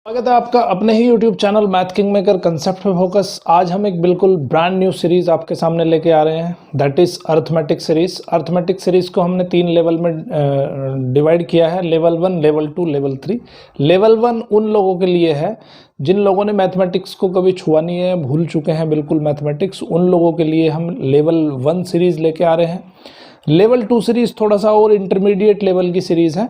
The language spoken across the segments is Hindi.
स्वागत है आपका अपने ही YouTube channel math king maker concept पे फोकस। आज हम एक बिल्कुल ब्रांड न्यू सीरीज आपके सामने लेके आ रहे हैं, that is arithmetic series. Arithmetic series को हमने 3 लेवल में डिवाइड किया है, लेवल 1, लेवल 2, लेवल 3। लेवल 1 उन लोगों के लिए है जिन लोगों ने मैथमेटिक्स को कभी छुआ नहीं है, भूल चुके हैं बिल्कुल मैथमेटिक्स। उन लोगों के लिए हम लेवल 1 सीरीज लेके आ रहे हैं। लेवल 2 सीरीज थोड़ा सा और इंटरमीडिएट लेवल की सीरीज है।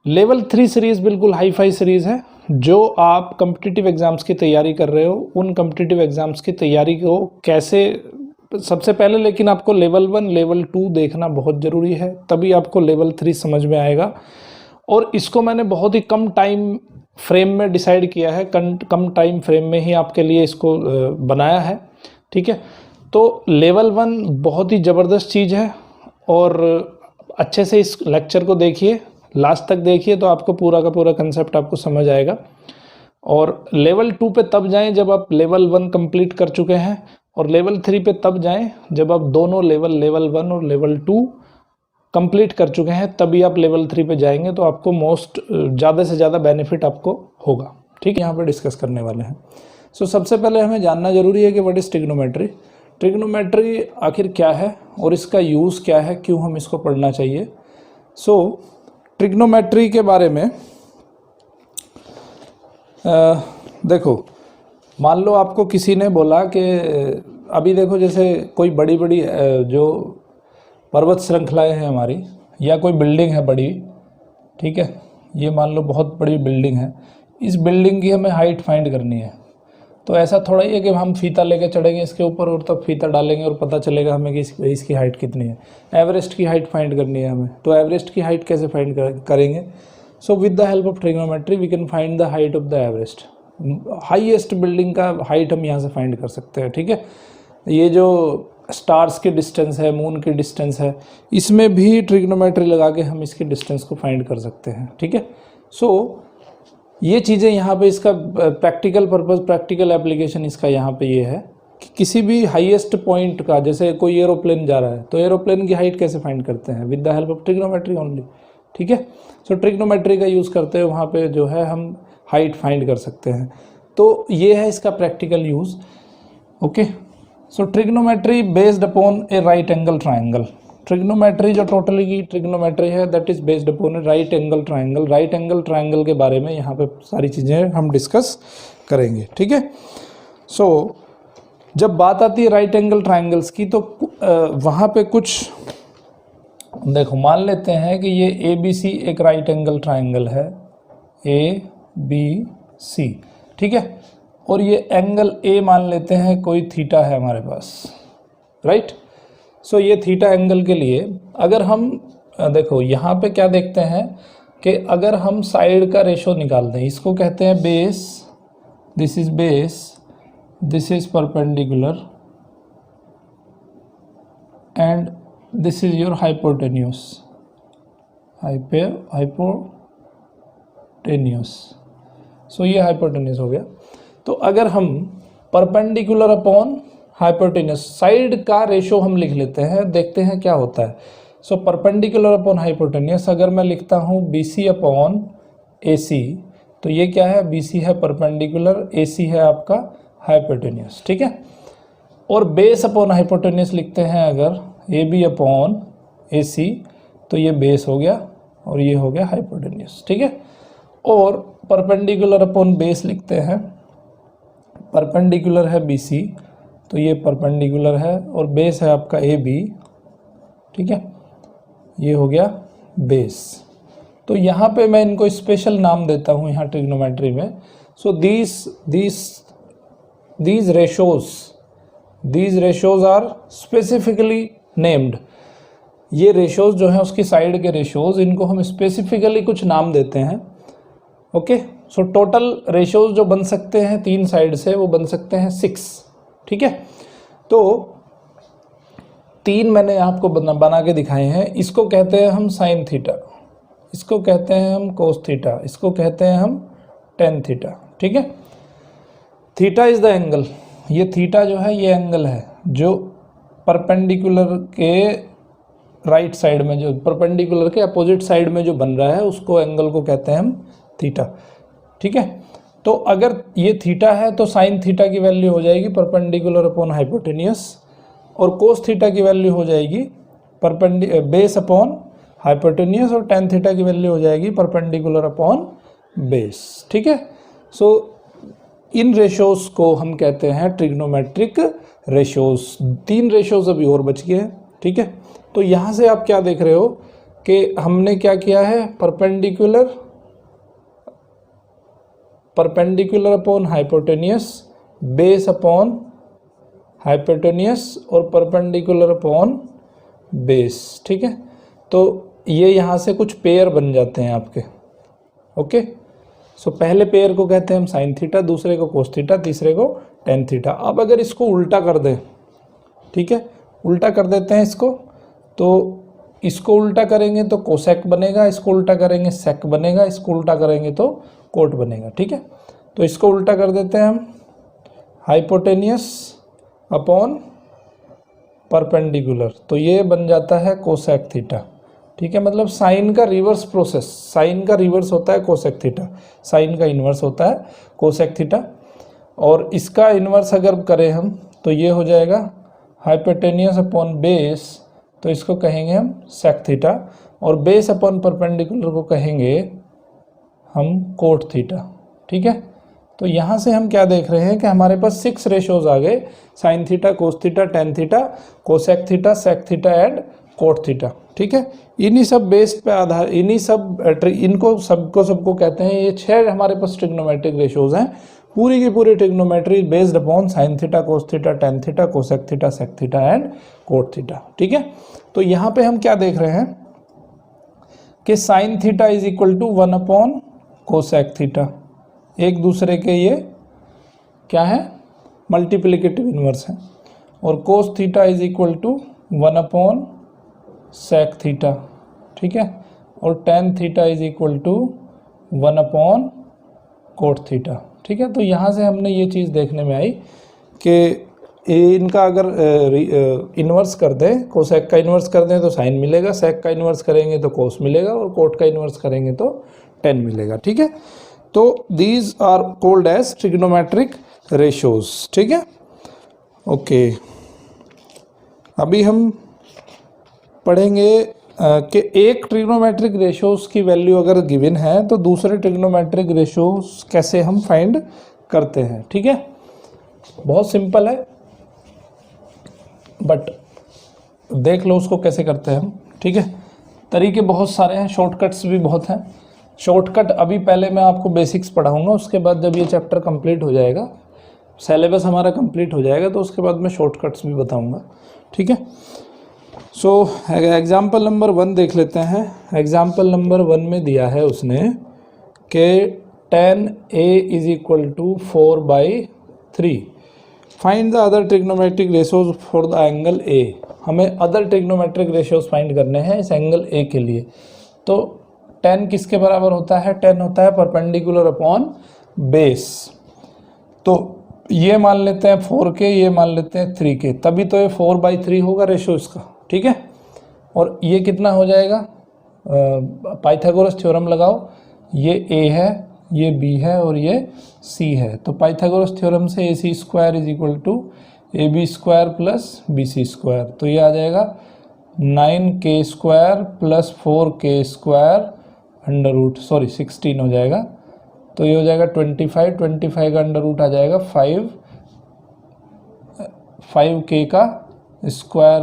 लेवल 3 सीरीज़ बिल्कुल हाई फाई सीरीज़ है। जो आप कम्पिटिटिव एग्ज़ाम्स की तैयारी कर रहे हो, उन कम्पिटिटिव एग्ज़ाम्स की तैयारी को कैसे, सबसे पहले लेकिन आपको लेवल 1, लेवल 2 देखना बहुत ज़रूरी है, तभी आपको लेवल 3 समझ में आएगा। और इसको मैंने बहुत ही कम टाइम फ्रेम में डिसाइड किया है, कम टाइम फ्रेम में ही आपके लिए इसको बनाया है, ठीक है। तो लेवल 1 बहुत ही ज़बरदस्त चीज़ है और अच्छे से इस लेक्चर को देखिए, लास्ट तक देखिए तो आपको पूरा का पूरा कंसेप्ट आपको समझ आएगा। और लेवल 2 पे तब जाएं जब आप लेवल 1 कंप्लीट कर चुके हैं, और लेवल 3 पे तब जाएं जब आप दोनों लेवल 1 और लेवल 2 कंप्लीट कर चुके हैं, तभी आप लेवल 3 पे जाएंगे तो आपको ज़्यादा से ज़्यादा बेनिफिट आपको होगा, ठीक है। यहाँ पर डिस्कस करने वाले हैं। सो सबसे पहले हमें जानना जरूरी है कि व्हाट इज़ ट्रिग्नोमेट्री। ट्रिग्नोमेट्री आखिर क्या है और इसका यूज़ क्या है, क्यों हम इसको पढ़ना चाहिए। ट्रिग्नोमेट्री के बारे में देखो, मान लो आपको किसी ने बोला कि अभी देखो, जैसे कोई बड़ी बड़ी जो पर्वत श्रृंखलाएं हैं हमारी, या कोई बिल्डिंग है बड़ी, ठीक है, ये मान लो बहुत बड़ी बिल्डिंग है, इस बिल्डिंग की हमें हाइट फाइंड करनी है। तो ऐसा थोड़ा ही है कि हम फीता लेके चढ़ेंगे इसके ऊपर और तब फीता डालेंगे और पता चलेगा हमें कि इसकी हाइट कितनी है। एवरेस्ट की हाइट फाइंड करनी है हमें, तो एवरेस्ट की हाइट कैसे फाइंड करेंगे। So with the help of trigonometry we can find the height of the Everest. Highest building का हाइट हम यहाँ से फाइंड कर सकते हैं, ठीक है। ये जो स्टार्स की डिस्टेंस है, मून की डिस्टेंस है, इसमें भी ट्रिग्नोमेट्री लगा के हम इसकी डिस्टेंस को फाइंड कर सकते हैं, ठीक है। सो ये चीज़ें यहाँ पे, इसका प्रैक्टिकल पर्पस, प्रैक्टिकल एप्लीकेशन इसका यहाँ पे ये है कि किसी भी हाईएस्ट पॉइंट का, जैसे कोई एरोप्लेन जा रहा है तो एरोप्लेन की हाइट कैसे फाइंड करते हैं, with the help of trigonometry only, ठीक है। सो ट्रिग्नोमेट्री का यूज़ करते हैं, वहाँ पे जो है हम हाइट फाइंड कर सकते हैं। तो ये है इसका प्रैक्टिकल यूज़, ओके। सो ट्रिग्नोमेट्री बेस्ड अपॉन ए राइट एंगल ट्राइंगल। ट्रिग्नोमेट्री जो टोटली की ट्रिग्नोमेट्री है, that is based upon A right angle triangle. Right angle triangle के बारे में यहाँ पे सारी चीज़ें हम डिस्कस करेंगे, ठीक है। सो जब बात आती है राइट एंगल ट्राइंगल्स की, तो वहाँ पे कुछ देखो, मान लेते हैं कि ये ABC एक राइट एंगल ट्राइंगल है, ABC, ठीक है। और ये एंगल A मान लेते हैं कोई थीटा है हमारे पास, राइट। सो ये थीटा एंगल के लिए अगर हम देखो यहाँ पे क्या देखते हैं कि अगर हम साइड का रेशो निकाल दें, इसको कहते हैं base, this is base, this is perpendicular and this is your hypotenuse, hypotenuse. So ये हाइपोटेन्यूस हो गया। तो अगर हम परपेंडिकुलर अपॉन हाइपोटेन्यूस, साइड का रेशो हम लिख लेते हैं, देखते हैं क्या होता है। सो परपेंडिकुलर अपॉन हाइपोटेन्यूस अगर मैं लिखता हूँ BC अपॉन AC, तो ये क्या है, BC है परपेंडिकुलर, AC है आपका हाइपोटेन्यूस, ठीक है। और बेस अपॉन हाइपोटेन्यूस लिखते हैं अगर AB अपॉन AC, तो ये बेस हो गया और ये हो गया हाइपोटेन्यूस, ठीक है। और परपेंडिकुलर अपॉन बेस लिखते हैं, परपेंडिकुलर है BC, तो ये परपेंडिकुलर है और बेस है आपका AB, ठीक है, ये हो गया बेस। तो यहाँ पे मैं इनको स्पेशल नाम देता हूँ यहाँ ट्रिग्नोमेट्री में। So these ratios are specifically named. ये रेशोज जो है उसकी साइड के रेशोज, इनको हम स्पेसिफिकली कुछ नाम देते हैं, ओके। सो टोटल रेशोज जो बन सकते हैं 3 साइड से, वो बन सकते हैं 6, ठीक है। तो 3 मैंने आपको बना के दिखाए हैं। इसको कहते हैं हम साइन थीटा, इसको कहते हैं हम कोस थीटा, इसको कहते हैं हम टेन थीटा, ठीक है। थीटा इज द एंगल, ये थीटा जो है ये एंगल है जो परपेंडिकुलर के राइट साइड में, जो परपेंडिकुलर के अपोजिट साइड में जो बन रहा है, उसको एंगल को कहते हैं हम थीटा, ठीक है। तो अगर ये थीटा है तो साइन थीटा की वैल्यू हो जाएगी परपेंडिकुलर अपॉन हाइपोटेनियस, और कोस थीटा की वैल्यू हो जाएगी बेस अपॉन हाइपोटेनियस, और टेन थीटा की वैल्यू हो जाएगी परपेंडिकुलर अपॉन बेस। ठीक है। सो इन रेशोज को हम कहते हैं ट्रिग्नोमेट्रिक रेशोज। 3 रेशोज अभी और बच गए हैं। ठीक है। तो यहाँ से आप क्या देख रहे हो कि हमने क्या किया है, perpendicular upon hypotenuse, base upon hypotenuse, और परपेंडिकुलर अपॉन बेस। ठीक है। तो ये यहाँ से कुछ पेयर बन जाते हैं आपके। ओके। सो पहले पेयर को कहते हैं हम साइन थीटा, दूसरे को कोस थीटा, तीसरे को टेन थीटा। अब अगर इसको उल्टा कर दें, ठीक है, उल्टा कर देते हैं इसको, तो इसको उल्टा करेंगे तो कोसेक बनेगा, इसको उल्टा करेंगे सेक बनेगा, इसको उल्टा करेंगे तो कोट बनेगा। ठीक है। तो इसको उल्टा कर देते हैं हम, हाइपोटेनियस अपॉन परपेंडिकुलर, तो ये बन जाता है कोसेक थीटा। ठीक है। मतलब साइन का रिवर्स प्रोसेस, साइन का रिवर्स होता है कोसेक थीटा, साइन का इन्वर्स होता है कोसेक थीटा, और इसका इन्वर्स अगर करें हम तो ये हो जाएगा हाइपोटेनियस अपॉन बेस, तो इसको कहेंगे हम सेक थीटा, और बेस अपॉन परपेंडिकुलर को कहेंगे हम कोट थीटा। ठीक है। तो यहाँ से हम क्या देख रहे हैं कि हमारे पास 6 रेशोज आ गए, sine theta, cos theta, tan theta, cosec theta, sec theta and cot theta. ठीक है। इन्हीं सब बेस्ड पे आधार, इन्हीं सब इनको सबको कहते हैं, ये 6 हमारे पास ट्रिग्नोमेट्रिक रेशोज हैं। पूरी की पूरी trigonometry based upon sine theta, cos theta, tan theta, cosec theta, sec theta and cot theta. ठीक है। तो यहाँ पे हम क्या देख रहे हैं कि sine theta is equal to 1 upon cosec theta, एक दूसरे के ये क्या है, मल्टीप्लिकेटिव इनवर्स है, और cos theta is equal to 1 upon sec theta. ठीक है। और tan theta is equal to 1 upon cot theta. ठीक है। तो यहाँ से हमने ये चीज़ देखने में आई कि इनका अगर इन्वर्स कर दें, कोसेक का इन्वर्स कर दें तो साइन मिलेगा, सेक का इन्वर्स करेंगे तो कोस मिलेगा, और कोट का इन्वर्स करेंगे तो टेन मिलेगा। ठीक है। तो these are called as trigonometric ratios. ठीक है। ओके। अभी हम पढ़ेंगे कि एक ट्रिग्नोमेट्रिक रेशोज की वैल्यू अगर गिवन है तो दूसरे ट्रिग्नोमेट्रिक रेशोज कैसे हम फाइंड करते हैं। ठीक है। बहुत सिंपल है, बट देख लो उसको कैसे करते हैं हम। ठीक है। तरीके बहुत सारे हैं, शॉर्टकट्स भी बहुत हैं। शॉर्टकट अभी पहले मैं आपको बेसिक्स पढ़ाऊंगा, उसके बाद जब ये चैप्टर कंप्लीट हो जाएगा, सिलेबस हमारा कंप्लीट हो जाएगा, तो उसके बाद मैं शॉर्टकट्स भी बताऊंगा। ठीक है। सो एग्जाम्पल नंबर 1 देख लेते हैं। एग्जाम्पल नंबर 1 में दिया है उसने कि tan A is equal to 4/3, find the other trigonometric ratios for the angle A। हमें अदर ट्रिग्नोमेट्रिक रेशोज फाइंड करने हैं इस एंगल A के लिए। तो tan किसके बराबर होता है, tan होता है परपेंडिकुलर अपॉन बेस। तो ये मान लेते हैं 4 के, ये मान लेते हैं 3 के, तभी तो ये 4/3 होगा रेशो इसका। ठीक है। और ये कितना हो जाएगा, पाइथागोरस थ्योरम लगाओ, ये A है, ये B है और ये C है। तो पाइथागोरस थ्योरम से AC square is equal to AB square plus BC square, तो ये आ जाएगा 9K square plus 4K square under root 16 हो जाएगा। तो ये हो जाएगा 25 का अंडर रूट आ जाएगा 5K का स्क्वायर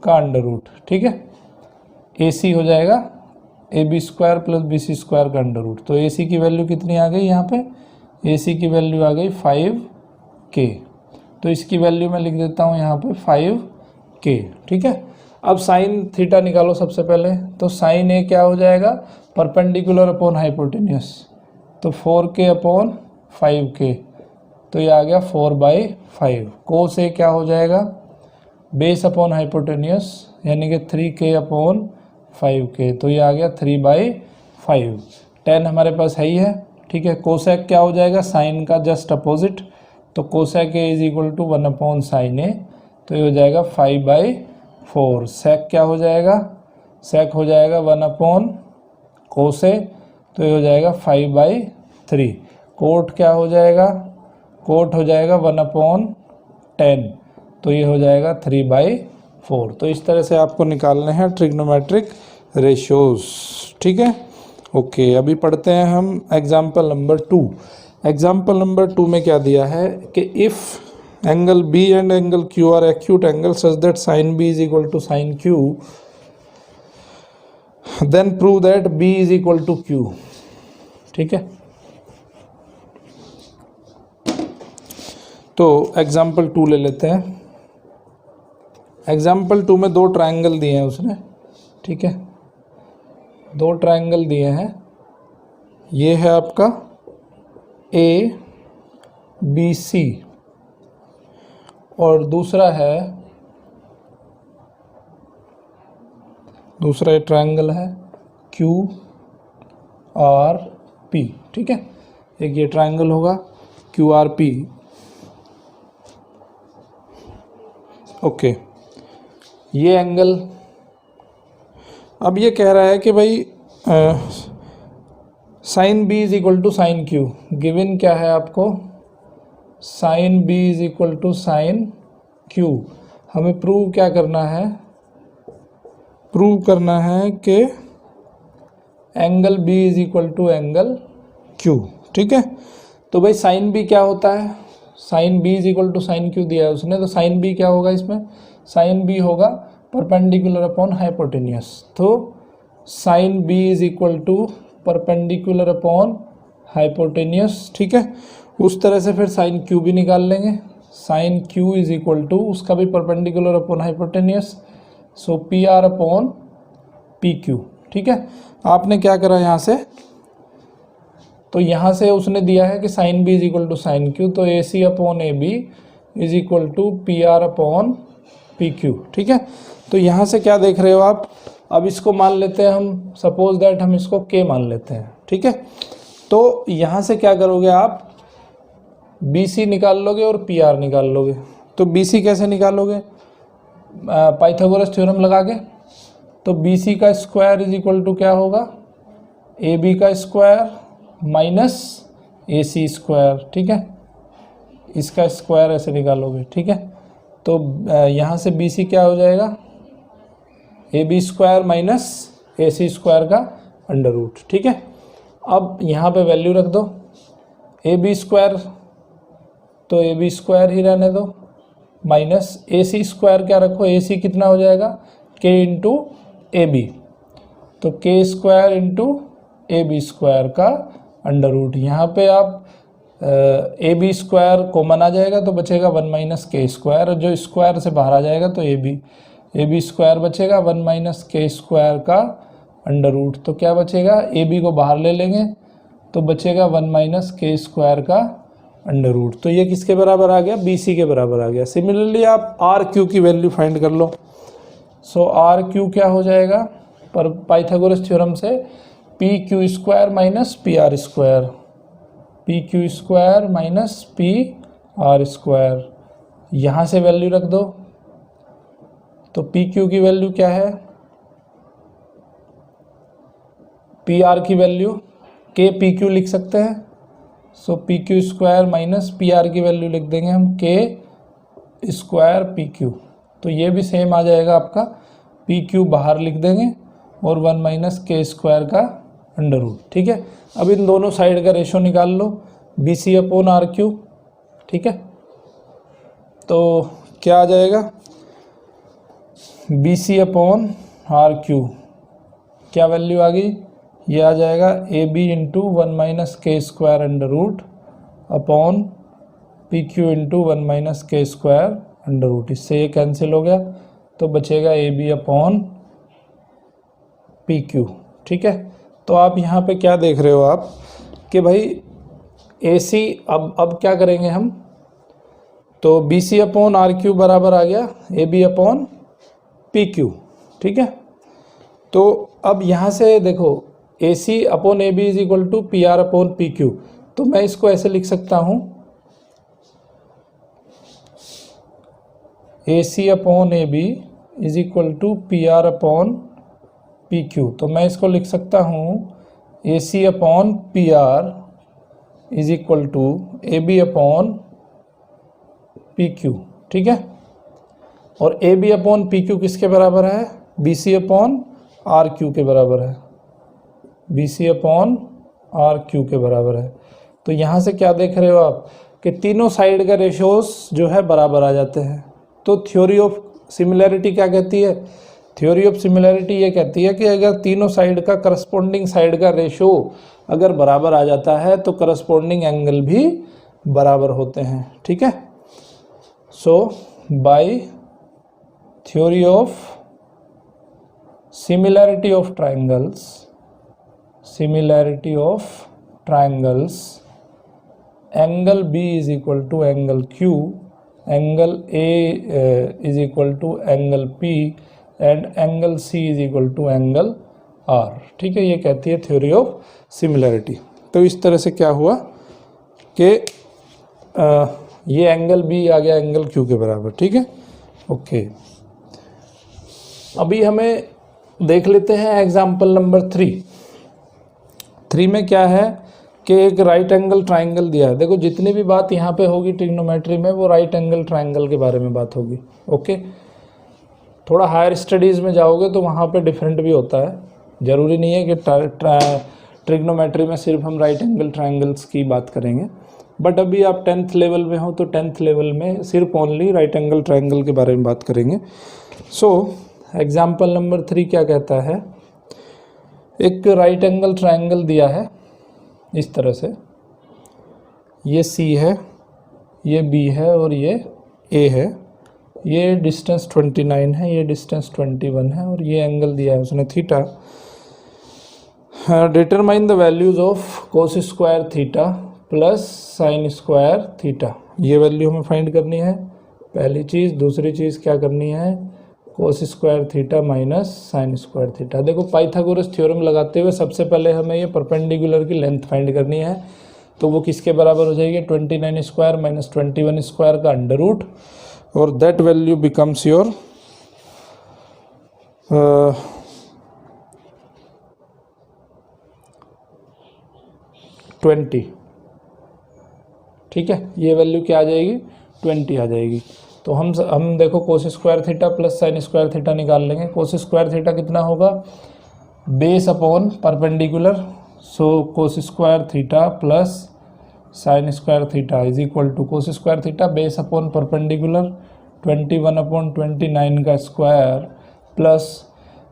का अंडर रूट। ठीक है। AC हो जाएगा AB square plus BC square का अंडर रूट। तो AC की वैल्यू कितनी आ गई यहाँ पे, AC की वैल्यू आ गई 5K। तो इसकी वैल्यू मैं लिख देता हूँ यहाँ पे 5K। ठीक है। अब साइन थीटा निकालो सबसे पहले। तो साइन A क्या हो जाएगा, परपेंडिकुलर अपॉन हाइपोटेनियस, तो 4K अपॉन 5K, तो ये आ गया 4/5। कोस A क्या हो जाएगा, बेस अपॉन हाइपोटेनियस, यानी कि 3K अपॉन 5K, तो ये आ गया 3/5। टेन हमारे पास है ही है। ठीक है। कोसेक क्या हो जाएगा, साइन का जस्ट अपोजिट, तो cosec A is equal to 1 upon sine A, तो ये हो जाएगा 5/4। सेक क्या हो जाएगा, सेक हो जाएगा 1 अपॉन कोस A, तो ये हो जाएगा 5/3। 3, कोट क्या हो जाएगा, कोट हो जाएगा 1/10, तो ये हो जाएगा 3/4। तो इस तरह से आपको निकालने हैं ट्रिग्नोमेट्रिक रेशियोज, ठीक है। ओके, अभी पढ़ते हैं हम एग्जाम्पल नंबर 2। एग्जाम्पल नंबर 2 में क्या दिया है कि if angle B and angle Q are acute angle such that sine B is equal to sine Q, then prove that B is equal to Q, ठीक है। तो एग्जाम्पल 2 ले लेते हैं। एग्जाम्पल 2 में 2 ट्रायंगल दिए हैं उसने, ठीक है, 2 ट्रायंगल दिए हैं। ये है आपका ए बी सी और दूसरा ट्रायंगल है क्यू आर पी, ठीक है। एक ये ट्रायंगल होगा क्यू आर पी, ओके। ये एंगल, अब ये कह रहा है कि भाई sine B is equal to sine Q, given क्या है आपको, sine B is equal to sine Q. हमें प्रूव क्या करना है, प्रूव करना है कि angle B is equal to angle Q, ठीक है। तो भाई साइन बी क्या होता है, sine B is equal to sine Q दिया है उसने, तो साइन बी क्या होगा इसमें, साइन बी होगा परपेंडिकुलर अपॉन हाइपोटेनियस। तो sine B is equal to perpendicular upon hypotenuse, ठीक है। उस तरह से फिर साइन क्यू भी निकाल लेंगे, sine Q is equal to उसका भी perpendicular upon hypotenuse, so P R upon P Q, ठीक है। आपने क्या करा यहाँ से, तो यहाँ से उसने दिया है कि sine B is equal to sine Q, तो A C upon A B is equal to P R upon P Q, ठीक है। तो यहाँ से क्या देख रहे हो आप, अब इसको मान लेते हैं हम, सपोज दैट हम इसको के मान लेते हैं, ठीक है। तो यहाँ से क्या करोगे आप, बी सी निकाल लोगे और पी आर निकाल लोगे। तो बी सी कैसे निकालोगे, पाइथागोरस थ्योरम लगा के। तो बी सी का स्क्वायर इज इक्वल टू क्या होगा, ए बी का square minus A C square, ठीक है। इसका स्क्वायर ऐसे निकालोगे, ठीक है। तो यहाँ से बी सी क्या हो जाएगा, A B square minus A C square का अंडर रूट, ठीक है। अब यहाँ पे वैल्यू रख दो, ए बी स्क्वायर तो ए बी स्क्वायर ही रहने दो, माइनस ए सी स्क्वायर क्या रखो, ए सी कितना हो जाएगा, के इंटू ए बी, तो k square into A B square का अंडर रूट। यहाँ पे आप ए बी स्क्वायर कॉमन आ जाएगा तो बचेगा 1 माइनस के स्क्वायर, और जो स्क्वायर से बाहर आ जाएगा तो ए बी स्क्वायर बचेगा 1 माइनस के स्क्वायर का अंडर रूट। तो क्या बचेगा, ए बी को बाहर ले लेंगे तो बचेगा 1 माइनस के स्क्वायर का अंडर रूट। तो ये किसके बराबर आ गया, बी सी के बराबर आ गया। सिमिलरली आप आर क्यू की वैल्यू फाइंड कर लो। सो आर क्यू क्या हो जाएगा, पर पाइथागोरस थ्योरम से P Q square minus P are square, P Q square minus P are square. यहाँ से वैल्यू रख दो, तो पी क्यू की वैल्यू क्या है, पी आर की वैल्यू के पी क्यू लिख सकते हैं। So P Q square minus P R की वैल्यू लिख देंगे हम के स्क्वायर पी क्यू। तो ये भी सेम आ जाएगा आपका, पी क्यू बाहर लिख देंगे और 1 माइनस के स्क्वायर का अंडर रूट, ठीक है। अब इन दोनों साइड का रेशो निकाल लो, B C upon R Q, ठीक है। तो क्या आ जाएगा, B C upon R Q, क्या वैल्यू आ गई, ये आ जाएगा A B into 1 minus K square under root upon P Q into 1 minus K square under root. इससे ये कैंसिल हो गया तो बचेगा A B upon P Q, ठीक है। तो आप यहाँ पे क्या देख रहे हो आप कि भाई ए सी, अब क्या करेंगे हम, तो B C upon R Q बराबर आ गया A B upon P Q, ठीक है। तो अब यहाँ से देखो, A C upon A B is equal to P R upon P Q, तो मैं इसको ऐसे लिख सकता हूँ, A C upon A B is equal to P R upon P Q. तो मैं इसको लिख सकता हूँ A C upon P R is equal to A B upon P Q, ठीक है। और A B upon P Q किसके बराबर है, B C upon R Q के बराबर है, B C upon R Q के बराबर है। तो यहाँ से क्या देख रहे हो आप कि तीनों साइड का रेशोस जो है बराबर आ जाते हैं। तो थ्योरी ऑफ सिमिलैरिटी क्या कहती है, थ्योरी ऑफ सिमिलैरिटी ये कहती है कि अगर तीनों साइड का करस्पॉन्डिंग साइड का रेशो अगर बराबर आ जाता है तो करस्पॉन्डिंग एंगल भी बराबर होते हैं, ठीक है। So by theory of similarity of triangles, similarity of triangles, angle B is equal to angle Q, angle A is equal to angle P and angle C is equal to angle R, ठीक है। ये कहती है थ्योरी ऑफ सिमिलैरिटी। तो इस तरह से क्या हुआ कि ये एंगल B आ गया एंगल Q के बराबर, ठीक है, ओके। अभी हमें देख लेते हैं एग्जाम्पल नंबर 3 में क्या है कि एक राइट एंगल ट्राइंगल दिया है। देखो जितनी भी बात यहाँ पे होगी ट्रिग्नोमेट्री में वो राइट एंगल ट्राइंगल के बारे में बात होगी, ओके। थोड़ा हायर स्टडीज़ में जाओगे तो वहाँ पे डिफरेंट भी होता है, ज़रूरी नहीं है कि ट्रिग्नोमेट्री में सिर्फ हम राइट एंगल ट्राइंगल्स की बात करेंगे। बट अभी आप 10th लेवल में हो तो 10th लेवल में सिर्फ ओनली राइट एंगल ट्राइंगल के बारे में बात करेंगे। सो एग्जाम्पल नंबर 3 क्या कहता है, एक राइट एंगल ट्राइंगल दिया है इस तरह से, ये C है, ये B है और ये A है, ये डिस्टेंस 29 है, ये डिस्टेंस 21 है और ये एंगल दिया है उसने theta. Determine the values of cos square theta plus sine square theta. ये वैल्यू हमें फाइंड करनी है पहली चीज़। दूसरी चीज़ क्या करनी है, कोस square theta minus sign square theta. देखो पाइथागोरस थ्योरम लगाते हुए सबसे पहले हमें ये परपेंडिकुलर की लेंथ फाइंड करनी है। तो वो किसके बराबर हो जाएगी, 29 स्क्वायर माइनस 21 स्क्वायर का अंडर रूट, और दैट वैल्यू बिकम्स योर 20, ठीक है। ये वैल्यू क्या आ जाएगी, 20 आ जाएगी। तो हम देखो cos square theta plus sine square theta निकाल लेंगे। कोस स्क्वायर थीटा कितना होगा, base upon perpendicular, so cos square theta plus sine square theta is equal to cos square theta base upon perpendicular 21/29 का स्क्वायर प्लस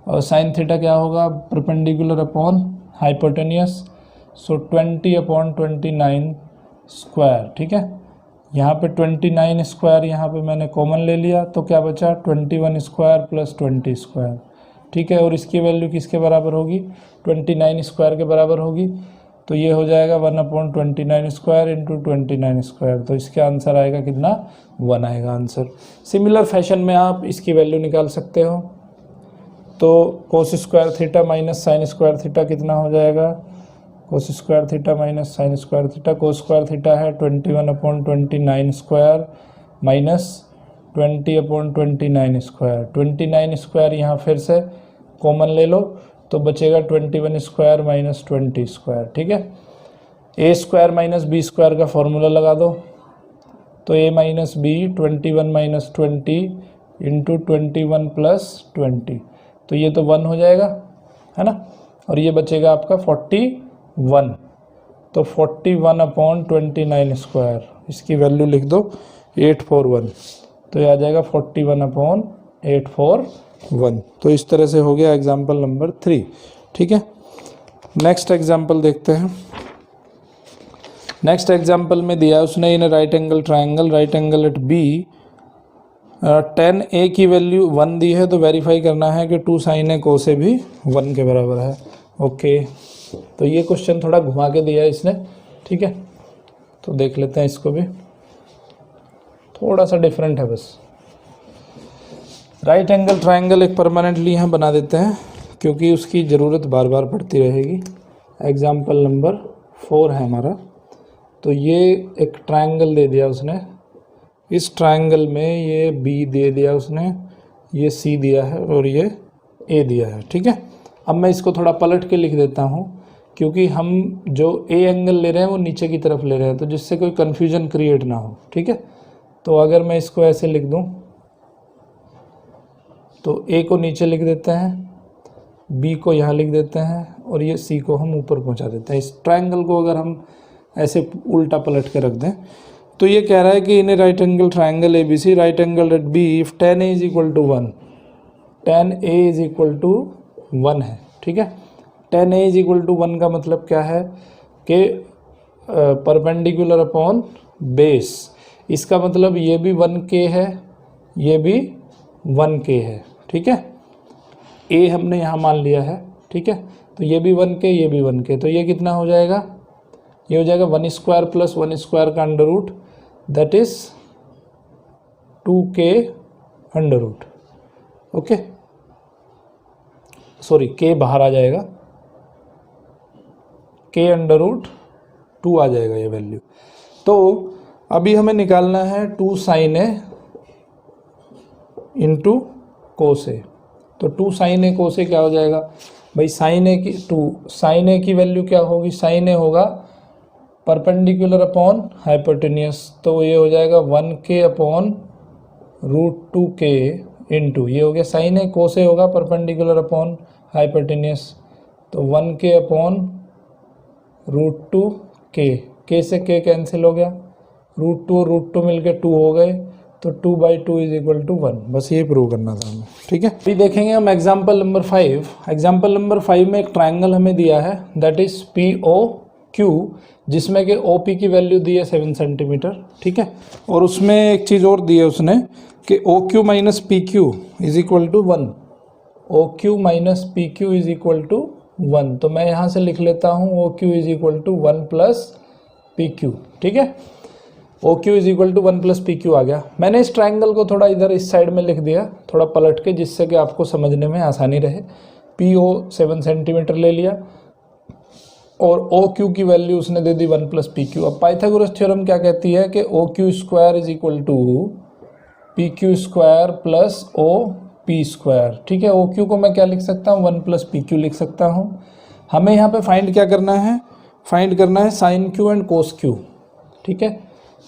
और साइन थीटा क्या होगा, perpendicular upon hypotenuse, so 20/29 square, ठीक है। यहाँ पे 29 स्क्वायर यहाँ पे मैंने कॉमन ले लिया तो क्या बचा 21 स्क्वायर प्लस 20 स्क्वायर, ठीक है। और इसकी वैल्यू किसके बराबर होगी, 29 स्क्वायर के बराबर होगी। तो ये हो जाएगा 1/29 स्क्वायर इंटू 29 स्क्वायर। तो इसका आंसर आएगा कितना, 1 आएगा आंसर। सिमिलर फैशन में आप इसकी वैल्यू निकाल सकते हो। तो कोस square theta minus sign square theta कितना हो जाएगा, कोस square theta minus sign square theta, कोस स्क्वायर थीटा है 21/29 स्क्वायर माइनस 20/29 स्क्वायर। 29 स्क्वायर यहाँ फिर से कॉमन ले लो तो बचेगा 21 स्क्वायर माइनस 20 स्क्वायर, ठीक है। A square minus B square का फॉर्मूला लगा दो तो A minus B 21 minus 20 into 21 plus 20, तो ये तो 1 हो जाएगा, है ना। और ये बचेगा आपका 41, तो 41/29 स्क्वायर, इसकी वैल्यू लिख दो 841, तो ये आ जाएगा 41/841। तो इस तरह से हो गया एग्जाम्पल नंबर 3, ठीक है। नेक्स्ट एग्जाम्पल देखते हैं। नेक्स्ट एग्जाम्पल में दिया उसने in right angle triangle, right angle at B, tan A की वैल्यू 1 दी है तो वेरीफाई करना है कि 2 sin A cos A भी 1 के बराबर है, ओके। तो ये क्वेश्चन थोड़ा घुमा के दिया है इसने, ठीक है। तो देख लेते हैं इसको भी, थोड़ा सा डिफरेंट है बस। राइट एंगल ट्राइंगल एक परमानेंटली यहाँ बना देते हैं क्योंकि उसकी ज़रूरत बार बार पड़ती रहेगी। एग्जाम्पल नंबर 4 है हमारा। तो ये एक ट्राइंगल दे दिया उसने, इस ट्राइंगल में ये बी दे दिया उसने, ये सी दिया है और ये ए दिया है, ठीक है। अब मैं इसको थोड़ा पलट के लिख देता हूँ क्योंकि हम जो ए एंगल ले रहे हैं वो नीचे की तरफ ले रहे हैं, तो जिससे कोई कन्फ्यूजन क्रिएट ना हो, ठीक है। तो अगर मैं इसको ऐसे लिख दूं तो ए को नीचे लिख देते हैं, बी को यहाँ लिख देते हैं और ये सी को हम ऊपर पहुँचा देते हैं। इस ट्रायंगल को अगर हम ऐसे उल्टा पलट के रख दें तो ये कह रहा है कि in a right angle triangle A B C right angle at B if tan A is equal to 1, tan A is equal to 1 है, ठीक है। tan A is equal to 1 का मतलब क्या है कि परपेंडिकुलर अपॉन बेस, इसका मतलब ये भी 1k है, ये भी 1k है, ठीक है। A हमने यहाँ मान लिया है, ठीक है, तो ये भी 1k, ये भी 1k, तो ये कितना हो जाएगा, ये हो जाएगा 1 स्क्वायर प्लस 1 स्क्वायर का under root, that is 2k under root, okay, sorry k बाहर आ जाएगा, k अंडर रूट 2 आ जाएगा ये वैल्यू। तो अभी हमें निकालना है 2 sin A इंटू कोस ए, तो 2 sin A कोस ए क्या हो जाएगा भाई, sin A की 2 sin A की वैल्यू क्या होगी, sin A होगा परपेंडिकुलर अपॉन हाइपोटेनियस, तो ये हो जाएगा 1k upon root 2k into, ये हो गया sin A, कोस ए होगा परपेंडिकुलर अपॉन हाइपोटेनियस, तो 1k upon root 2k, k से k कैंसिल हो गया, रूट 2 और रूट 2 मिलकर 2 हो गए, तो 2/2 इज इक्वल टू 1। बस ये प्रूव करना था हमें, ठीक है। अभी देखेंगे हम एग्जाम्पल नंबर 5। एग्जाम्पल नंबर 5 में एक ट्राइंगल हमें दिया है दैट इज POQ, जिसमें कि OP की वैल्यू दी है 7 सेंटीमीटर, ठीक है। और उसमें एक चीज़ और दी है उसने कि OQ minus PQ is equal to 1, OQ minus PQ is equal to 1, तो मैं यहाँ से लिख लेता हूँ OQ is equal to 1 plus PQ, ठीक है। OQ is equal to 1 plus PQ आ गया। मैंने इस ट्राइंगल को थोड़ा इधर इस साइड में लिख दिया, थोड़ा पलट के, जिससे कि आपको समझने में आसानी रहे। PO 7 सेंटीमीटर ले लिया और OQ की वैल्यू उसने दे दी 1 प्लस PQ। अब पाइथागोरस थ्योरम क्या कहती है कि OQ square is equal to PQ square plus OP square, ठीक है। OQ को मैं क्या लिख सकता हूँ, 1 प्लस PQ लिख सकता हूँ। हमें यहाँ पे फाइंड क्या करना है, फाइंड करना है sine Q and cos Q, ठीक है।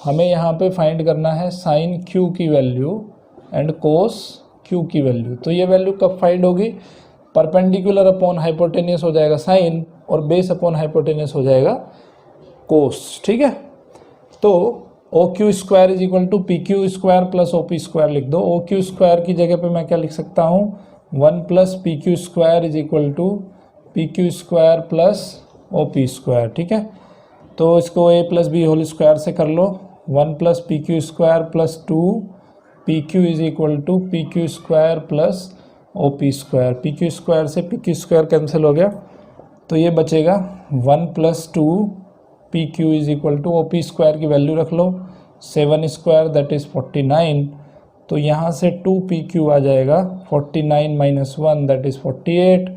हमें यहाँ पे फाइंड करना है साइन Q की वैल्यू एंड कोस Q की वैल्यू। तो ये वैल्यू कब फाइंड होगी, परपेंडिकुलर अपॉन हाइपोटेनियस हो जाएगा साइन और बेस अपॉन हाइपोटेनियस हो जाएगा कोस, ठीक है। तो OQ square is equal to PQ square plus OP square लिख दो। OQ स्क्वायर की जगह पे मैं क्या लिख सकता हूँ, 1 plus PQ square is equal to PQ square plus OP square, ठीक है। तो इसको a plus B whole square से कर लो, 1 plus PQ square plus 2 PQ is equal to PQ square plus OP square. PQ square से PQ स्क्वायर कैंसिल हो गया, तो ये बचेगा 1 plus 2 PQ is equal to OP square की वैल्यू रख लो 7 स्क्वायर दैट इज़ 49, तो यहाँ से 2 PQ आ जाएगा, 49 माइनस 1 दैट इज़ 48,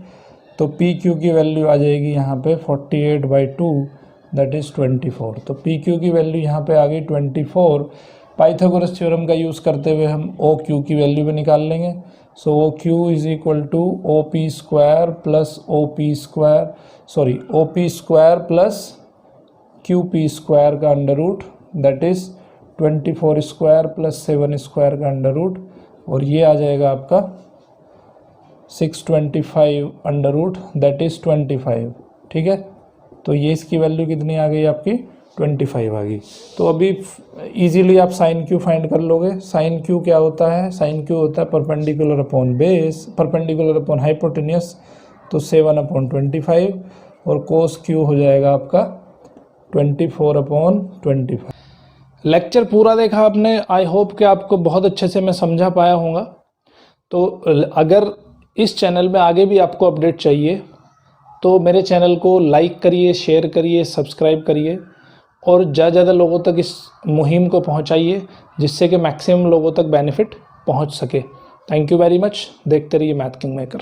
तो PQ की वैल्यू आ जाएगी यहाँ पे 48/2 दैट इज़ 24। तो PQ की वैल्यू यहाँ पे आ गई 24। पाइथागोरस थ्योरम का यूज़ करते हुए हम OQ की वैल्यू भी निकाल लेंगे। So OQ is equal to OP square plus OP square plus QP square का under root that is 24 square plus 7 square का अंडर रूट, और ये आ जाएगा आपका 625 अंडर रूट दैट इज़ 25, ठीक है। तो ये इसकी वैल्यू कितनी आ गई आपकी, 25 आ गई। तो अभी इजीली आप साइन Q फाइंड कर लोगे। साइन Q क्या होता है, साइन Q होता है perpendicular upon base, perpendicular upon hypotenuse, तो 7/25, और कोस Q हो जाएगा आपका 24/25। लेक्चर पूरा देखा आपने, आई होप कि आपको बहुत अच्छे से मैं समझा पाया होगा। तो अगर इस चैनल में आगे भी आपको अपडेट चाहिए तो मेरे चैनल को लाइक करिए, शेयर करिए, सब्सक्राइब करिए और ज़्यादा से ज़्यादा लोगों तक इस मुहिम को पहुंचाइए, जिससे कि मैक्सिमम लोगों तक बेनिफिट पहुंच सके। Thank you very much. देखते रहिए मैथ किंग मेकर।